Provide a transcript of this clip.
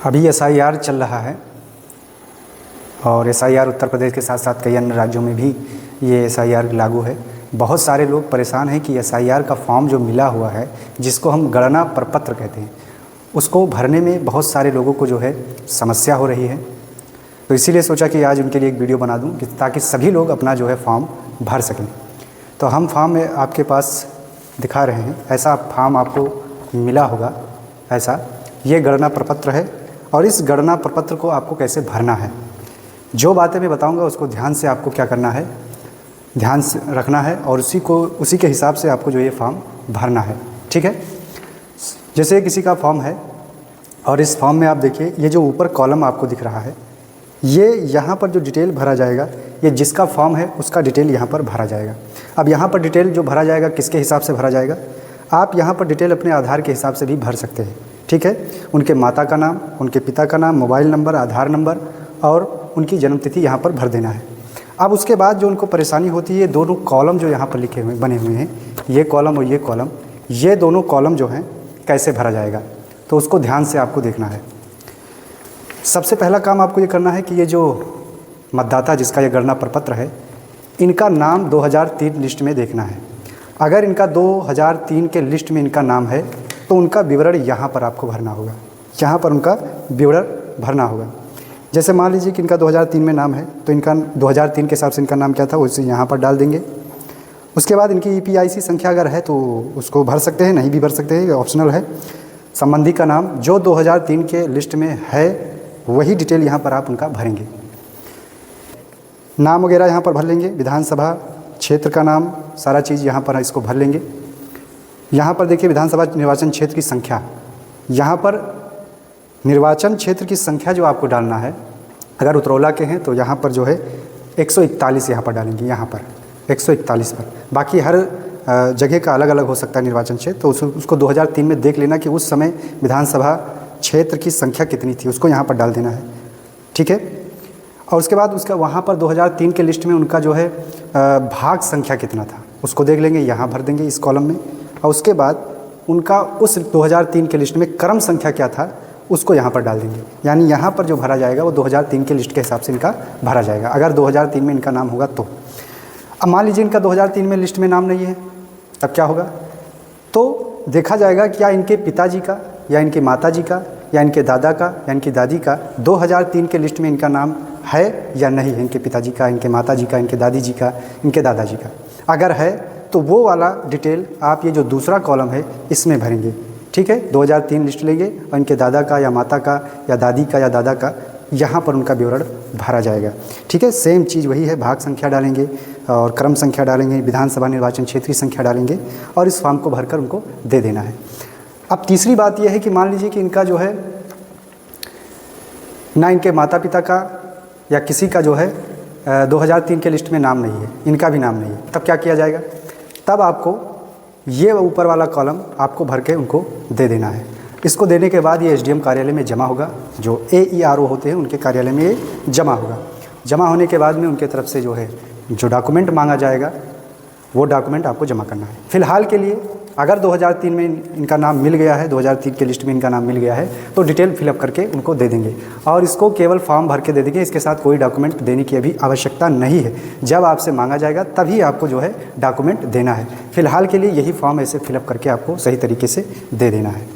अभी एसआईआर चल रहा है और एसआईआर उत्तर प्रदेश के साथ साथ कई अन्य राज्यों में भी ये एसआईआर लागू है। बहुत सारे लोग परेशान हैं कि एसआईआर का फॉर्म जो मिला हुआ है, जिसको हम गणना प्रपत्र कहते हैं, उसको भरने में बहुत सारे लोगों को जो है समस्या हो रही है। तो इसीलिए सोचा कि आज उनके लिए एक वीडियो बना दूं ताकि सभी लोग अपना जो है फॉर्म भर सकें। तो हम फॉर्म में आपके पास दिखा रहे हैं, ऐसा फॉर्म आपको मिला होगा। ऐसा ये गणना प्रपत्र है और इस गणना प्रपत्र को आपको कैसे भरना है, जो बातें मैं बताऊंगा उसको ध्यान से आपको क्या करना है, ध्यान से रखना है और उसी के हिसाब से आपको जो ये फॉर्म भरना है। ठीक है। जैसे किसी का फॉर्म है और इस फॉर्म में आप देखिए, ये जो ऊपर कॉलम आपको दिख रहा है, ये यहाँ पर जो डिटेल भरा जाएगा, ये जिसका फॉर्म है उसका डिटेल यहाँ पर भरा जाएगा। अब यहाँ पर डिटेल जो भरा जाएगा किसके हिसाब से भरा जाएगा, आप यहाँ पर डिटेल अपने आधार के हिसाब से भी भर सकते हैं। ठीक है। उनके माता का नाम, उनके पिता का नाम, मोबाइल नंबर, आधार नंबर और उनकी जन्मतिथि यहाँ पर भर देना है। अब उसके बाद जो उनको परेशानी होती है, ये दोनों कॉलम जो यहाँ पर लिखे हुए बने हुए हैं, ये कॉलम और ये दोनों कॉलम जो हैं कैसे भरा जाएगा, तो उसको ध्यान से आपको देखना है। सबसे पहला काम आपको ये करना है कि ये जो मतदाता जिसका ये गणना प्रपत्र है, इनका नाम 2003 लिस्ट में देखना है। अगर इनका 2003 के लिस्ट में इनका नाम है तो उनका विवरण यहाँ पर आपको भरना होगा, यहाँ पर उनका विवरण भरना होगा। जैसे मान लीजिए कि इनका 2003 में नाम है, तो इनका 2003 के हिसाब से इनका नाम क्या था उसे यहाँ पर डाल देंगे। उसके बाद इनकी EPIC संख्या अगर है तो उसको भर सकते हैं, नहीं भी भर सकते हैं, ऑप्शनल है। संबंधी का नाम जो 2003 के लिस्ट में है वही डिटेल यहाँ पर आप उनका भरेंगे। नाम वगैरह यहाँ पर भर लेंगे, विधानसभा क्षेत्र का नाम, सारा चीज़ यहाँ पर इसको भर लेंगे। यहाँ पर देखिए विधानसभा निर्वाचन क्षेत्र की संख्या, यहाँ पर निर्वाचन क्षेत्र की संख्या जो आपको डालना है, अगर उत्तरौला के हैं तो यहाँ पर जो है 141 यहाँ पर डालेंगे, यहाँ पर 141 पर। बाकी हर जगह का अलग अलग हो सकता है निर्वाचन क्षेत्र, तो उसको 2003 में देख लेना कि उस समय विधानसभा क्षेत्र की संख्या कितनी थी, उसको यहाँ पर डाल देना है। ठीक है। और उसके बाद उसका वहाँ पर 2003 के लिस्ट में उनका जो है भाग संख्या कितना था उसको देख लेंगे, यहाँ भर देंगे इस कॉलम में। और उसके बाद उनका उस 2003 के लिस्ट में क्रम संख्या क्या था उसको यहाँ पर डाल देंगे। यानी यहाँ पर जो भरा जाएगा वो 2003 के लिस्ट के हिसाब से इनका भरा जाएगा, अगर 2003 में इनका नाम होगा तो। अब मान लीजिए इनका 2003 में लिस्ट में नाम नहीं है, तब क्या होगा, तो देखा जाएगा क्या इनके पिताजी का या इनके माताजी का या इनके दादा का या इनकी दादी का 2003 के लिस्ट में इनका नाम है या नहीं है, इनके पिताजी का, इनके माताजी का, इनके दादी जी का, इनके दादाजी का। अगर है तो वो वाला डिटेल आप ये जो दूसरा कॉलम है इसमें भरेंगे। ठीक है। 2003 लिस्ट लेंगे और इनके दादा का या माता का या दादी का या दादा का यहाँ पर उनका विवरण भरा जाएगा। ठीक है। सेम चीज़ वही है, भाग संख्या डालेंगे और क्रम संख्या डालेंगे, विधानसभा निर्वाचन क्षेत्र की संख्या डालेंगे और इस फॉर्म को भरकर उनको दे देना है। अब तीसरी बात यह है कि मान लीजिए कि इनका जो है ना इनके माता पिता का या किसी का जो है 2003 के लिस्ट में नाम नहीं है, इनका भी नाम नहीं है, तब क्या किया जाएगा, तब आपको ये ऊपर वाला कॉलम आपको भर के उनको दे देना है। इसको देने के बाद ये SDM कार्यालय में जमा होगा, जो AERO होते हैं उनके कार्यालय में ये जमा होगा। जमा होने के बाद में उनके तरफ से जो है जो डॉक्यूमेंट मांगा जाएगा वो डॉक्यूमेंट आपको जमा करना है। फ़िलहाल के लिए अगर 2003 में इनका नाम मिल गया है, 2003 के लिस्ट में इनका नाम मिल गया है, तो डिटेल फिलअप करके उनको दे देंगे और इसको केवल फॉर्म भर के दे देंगे। इसके साथ कोई डॉक्यूमेंट देने की अभी आवश्यकता नहीं है। जब आपसे मांगा जाएगा तभी आपको जो है डॉक्यूमेंट देना है। फ़िलहाल के लिए यही फॉर्म ऐसे फिलअप करके आपको सही तरीके से दे देना है।